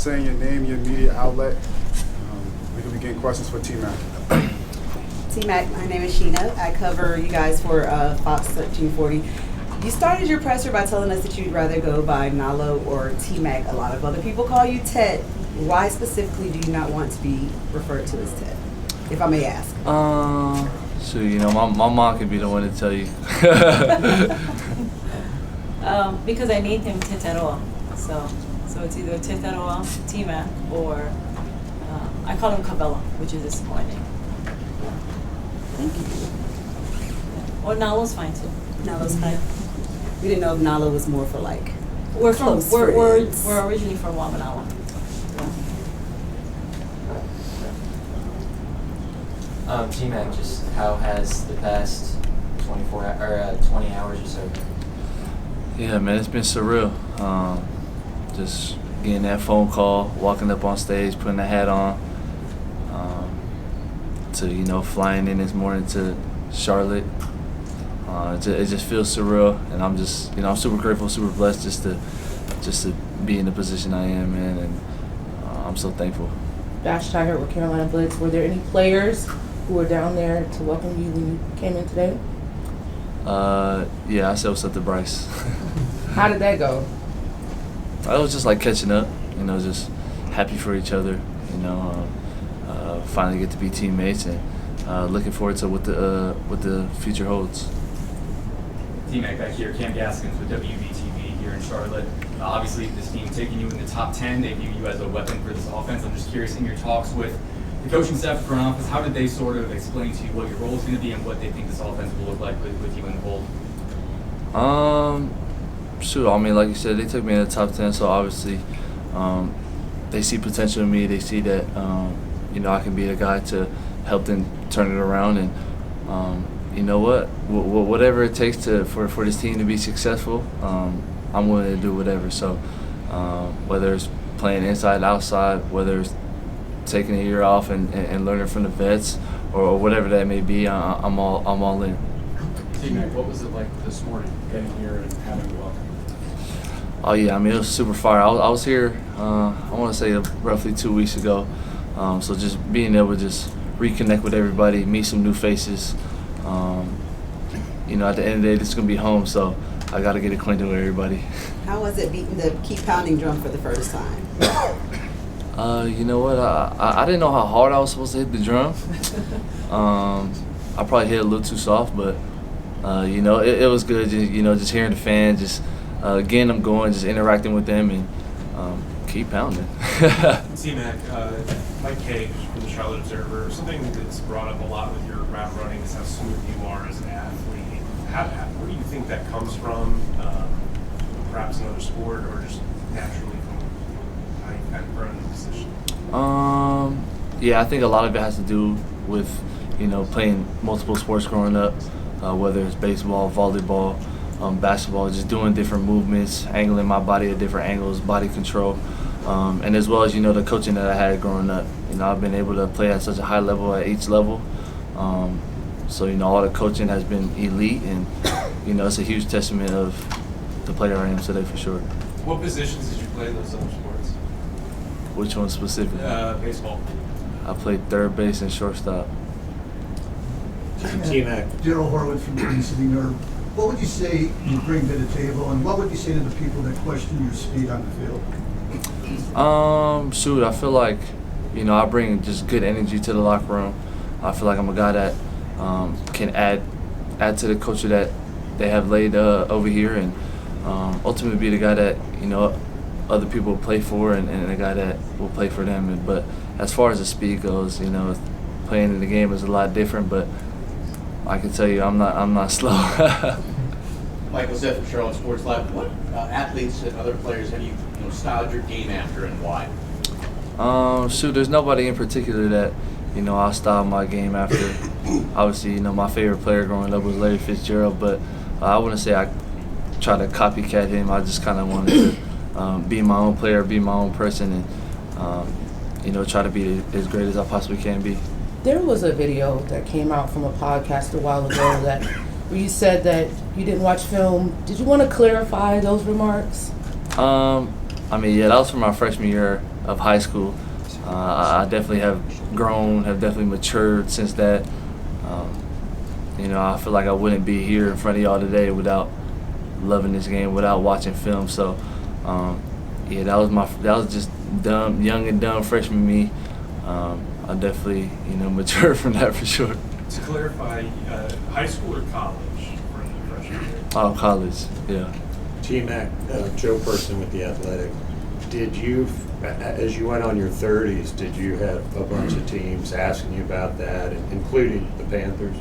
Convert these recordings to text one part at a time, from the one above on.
saying your name, your media outlet. We can begin questions for T-Mac. T-Mac, my name is Sheena. I cover you guys for Fox 1340. You started your presser by telling us that you'd rather go by Nalo or T-Mac. A lot of other people call you Ted. Why specifically do you not want to be referred to as Ted, if I may ask? So, my mom could be the one to tell you. Because I named him Tetairoa. So it's either Tetairoa, T-Mac, or I call him Kaale, which is a smaller name. Thank you. Or Nalo's fine too. Nalo's fine. We didn't know if Nalo was more for like. We're close we're friends. originally from Wamanawa. T-Mac, just how has the past 20 hours or so been? Yeah, man, it's been surreal. Just getting that phone call, walking up on stage, putting the hat on, to flying in this morning to Charlotte. It just feels surreal, and I'm just I'm super grateful, super blessed just to be in the position I am in, and I'm so thankful. Bash Tiger with Carolina Blitz. Were there any players who were down there to welcome you when you came in today? Yeah, I said what's up to Bryce. How did that go? I was just like catching up, just happy for each other, finally get to be teammates, and looking forward to what the future holds. T-Mac back here, Cam Gaskins with WBTV here in Charlotte. Obviously, this team taking you in the top 10, they view you as a weapon for this offense. I'm just curious, in your talks with the coaching staff at front office, how did they sort of explain to you what your role is going to be and what they think this offense will look like with you in the fold? Like you said, they took me in the top 10, so obviously they see potential in me. They see that, I can be a guy to help them turn it around, and whatever it takes for this team to be successful, I'm willing to do whatever. So whether it's playing inside, outside, whether it's taking a year off and learning from the vets, or whatever that may be, I'm all in. T-Mac, what was it like this morning getting here and having a welcome? Oh yeah, it was super fire. I was here, I want to say roughly 2 weeks ago. So just being able to just reconnect with everybody, meet some new faces. At the end of the day, this is gonna be home, so I got to get acquainted with everybody. How was it beating the keep pounding drum for the first time? You know what? I didn't know how hard I was supposed to hit the drum. I probably hit it a little too soft, but it was good. Just hearing the fans, just getting them going, just interacting with them, and keep pounding. T-Mac, Mike K from the Charlotte Observer, something that's brought up a lot with your route running is how smooth you are as an athlete. Where do you think that comes from? Perhaps another sport, or just naturally from how you've kind of grown in the position? Yeah, I think a lot of it has to do with playing multiple sports growing up, whether it's baseball, volleyball, basketball, just doing different movements, angling my body at different angles, body control, and as well as the coaching that I had growing up. I've been able to play at such a high level at each level. So all the coaching has been elite, and it's a huge testament of the player I am today for sure. What positions did you play in those other sports? Which one specifically? Baseball. I played third base and shortstop. T-Mac. Daryl Horowitz from Green City Nerve. What would you say you bring to the table, and what would you say to the people that question your speed on the field? I feel like I bring just good energy to the locker room. I feel like I'm a guy that can add to the culture that they have laid over here, and ultimately be the guy that other people play for, and a guy that will play for them. But as far as the speed goes, playing in the game is a lot different. But I can tell you, I'm not slow. Michael Zeff from Charlotte Sports Live. What athletes and other players have you styled your game after, and why? There's nobody in particular that I style my game after. Obviously, my favorite player growing up was Larry Fitzgerald, but I wouldn't say I try to copycat him. I just kind of wanted to be my own player, be my own person, and try to be as great as I possibly can be. There was a video that came out from a podcast a while ago where you said that you didn't watch film. Did you want to clarify those remarks? Yeah, that was from my freshman year of high school. I definitely have grown, have definitely matured since that. You know, I feel like I wouldn't be here in front of y'all today without loving this game, without watching film. So, yeah, that was just dumb, young and dumb freshman me. I definitely, you know, matured from that for sure. To clarify, high school or college for the freshman year? Oh, college, yeah. T-Mac, Joe Person with The Athletic. Did you, as you went on your 30s, did you have a bunch of teams asking you about that, including the Panthers?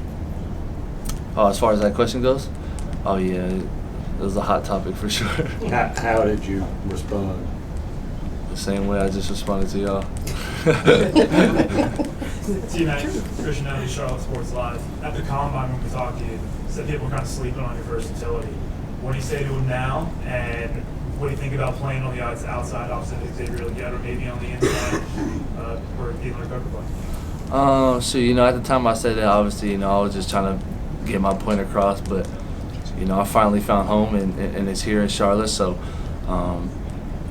Oh, as far as that question goes? Oh, yeah, it was a hot topic for sure. How did you respond? The same way I just responded to y'all. T-Mac, Christian Ellie, Charlotte Sports Live. At the Combine when we talked to you, said people were kind of sleeping on your versatility. What do you say to them now, and what do you think about playing on the outside opposite Xavier Legette, or maybe on the inside where Thielen or Coker play? So, you know, at the time I said that, obviously, you know, I was just trying to get my point across, but, you know, I finally found home, and it's here in Charlotte, so,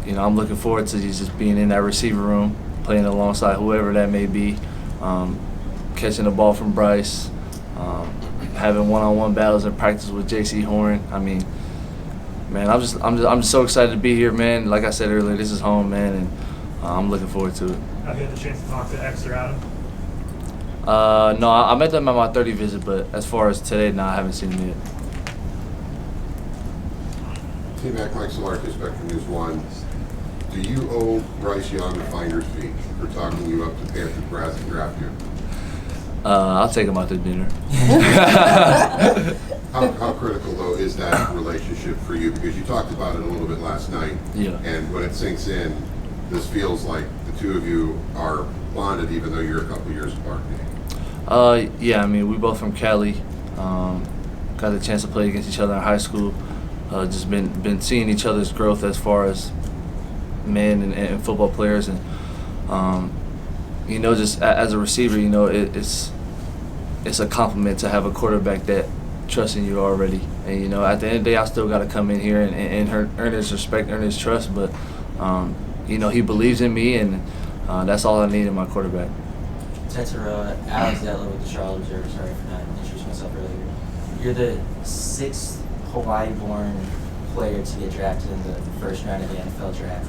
you know, I'm looking forward to just being in that receiver room, playing alongside whoever that may be, catching the ball from Bryce, having one-on-one battles in practice with J.C. Horn. I mean, man, I'm just so excited to be here, man. Like I said earlier, this is home, man, and I'm looking forward to it. Have you had the chance to talk to X or Adam? No, I met them at my 30 visit, but as far as today, no, I haven't seen them yet. T-Mac, Mike Solarkis, Spectrum News 1. Do you owe Bryce Young a finder's fee for talking you up to Panthers brass and draft you? I'll take him out to dinner. How critical, though, is that relationship for you? Because you talked about it a little bit last night. Yeah. And when it sinks in, this feels like the two of you are bonded, even though you're a couple years apart. Yeah, I mean, we both from Kaale. Got the chance to play against each other in high school. Just been seeing each other's growth as far as men and football players, and you know, just as a receiver, you know, it's a compliment to have a quarterback that trusts in you already. And you know, at the end of the day, I still got to come in here and earn his respect, earn his trust. But you know, he believes in me, and that's all I need in my quarterback. Tetairoa, Alex Zettler with the Charlotte Observer. Sorry for not introducing myself earlier. You're the 6th Hawaii-born player to get drafted in the first round of the NFL draft.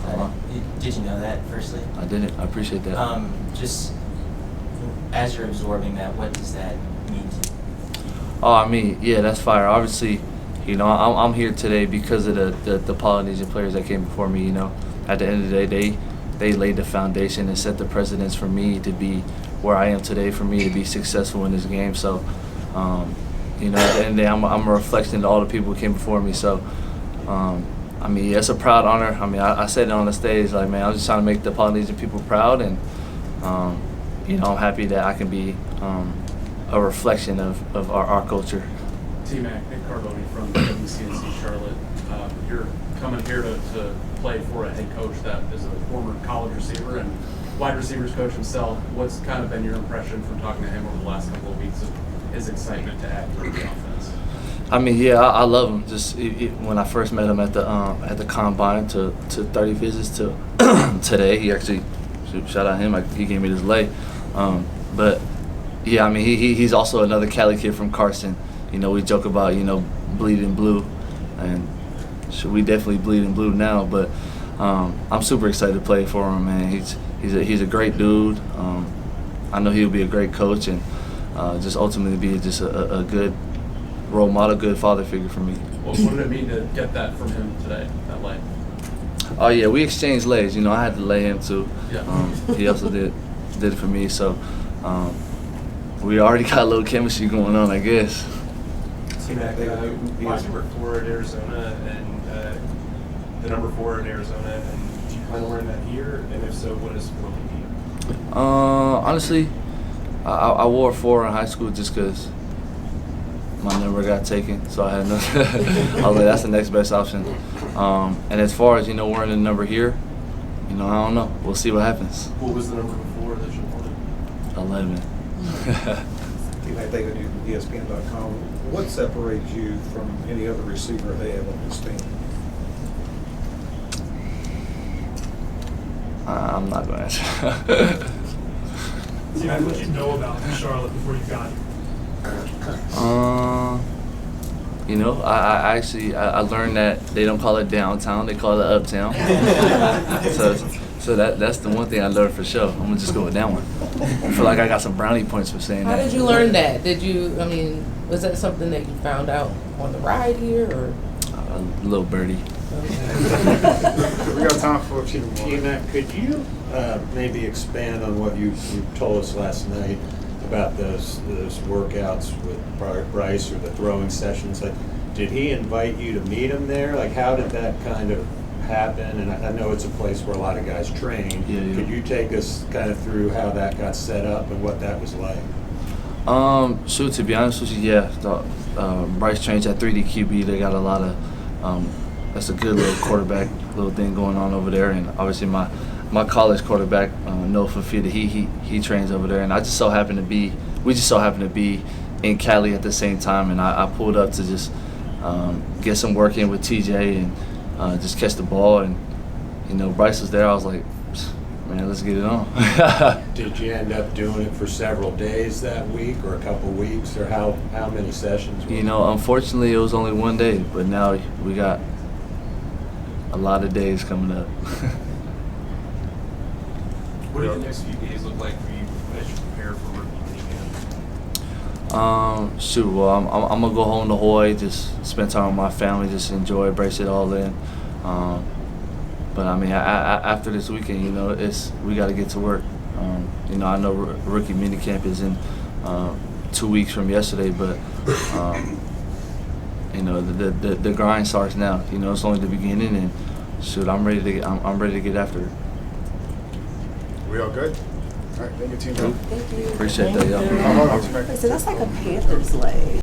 Did you know that, firstly? I didn't. I appreciate that. Just as you're absorbing that, what does that mean to you? Oh, I mean, yeah, that's fire. Obviously, you know, I'm here today because of the Polynesian players that came before me. You know, at the end of the day, they laid the foundation and set the precedence for me to be where I am today, for me to be successful in this game. So, you know, at the end of the day, I'm a reflection of all the people who came before me. So, I mean, yeah, it's a proud honor. I mean, I said it on the stage, like, man, I'm just trying to make the Polynesian people proud, and you know, I'm happy that I can be a reflection of our culture. T-Mac, Nick Carboni from WCNC Charlotte. You're coming here to play for a head coach that is a former college receiver and wide receivers coach himself. What's kind of been your impression from talking to him over the last couple of weeks of his excitement to add to the offense? I mean, yeah, I love him. Just when I first met him at the Combine to 30 visits to today, he actually, shout out him, he gave me this lay. But yeah, I mean, he's also another Kaale kid from Carson. You know, we joke about, you know, bleeding blue, and we definitely bleed in blue now. But I'm super excited to play for him, man. He's a great dude. I know he'll be a great coach, and just ultimately be just a good role model, good father figure for me. Well, what did it mean to get that from him today, that lay? Oh yeah, we exchanged lays. You know, I had to lay him too. Yeah. He also did it for me. So we already got a little chemistry going on, I guess. T-Mac, why number 4 at Arizona and the number 4 at Arizona, and do you plan on wearing that here? And if so, what does it mean? Honestly, I wore 4 in high school just because my number got taken, so I had no. I was like, that's the next best option. And as far as, you know, wearing the number here, you know, I don't know. We'll see what happens. What was the number before that you wanted? 11. T-Mac David, ESPN.com. What separates you from any other receiver they have on this team? I'm not going to answer. T-Mac, what did you know about Charlotte before you got here? You know, I actually learned that they don't call it downtown, they call it uptown. so that's the one thing I learned for sure. I'm gonna just go with that one. I feel like I got some brownie points for saying How that. did you learn that? Was that something that you found out on the ride here, or? Little birdie. We got time for a few more. T-Mac, could you maybe expand on what you told us last night about those workouts with Bryce or the throwing sessions? Like, did he invite you to meet him there? Like, how did that kind of happen? And I know it's a place where a lot of guys train. Yeah. Could you take us kind of through how that got set up and what that was like? Shoot, to be honest with you, yeah. Bryce trains at 3D QB. They got a lot of, that's a good little quarterback little thing going on over there. And obviously my college quarterback, Noah Fafita, he trains over there. And we just so happened to be in Kaale at the same time. And I pulled up to just get some work in with TJ and just catch the ball. And, you know, Bryce was there. I was like, man, let's get it on. Did you end up doing it for several days that week or a couple weeks, or how many sessions? You know, unfortunately, it was only one day, but now we got a lot of days coming up. What do the next few days look like for you as you prepare for rookie minicamp? Shoot, well, I'm gonna go home to Hawaii, just spend time with my family, just enjoy, brace it all in. But I mean, after this weekend, you know, we got to get to work. You know, I know rookie minicamp is in 2 weeks from yesterday, but you know, the grind starts now. You know, it's only the beginning, and shoot, I'm ready to get after it. We all good? All right, thank you, team. Thank you. Appreciate that, y'all. So that's like a Panthers leg.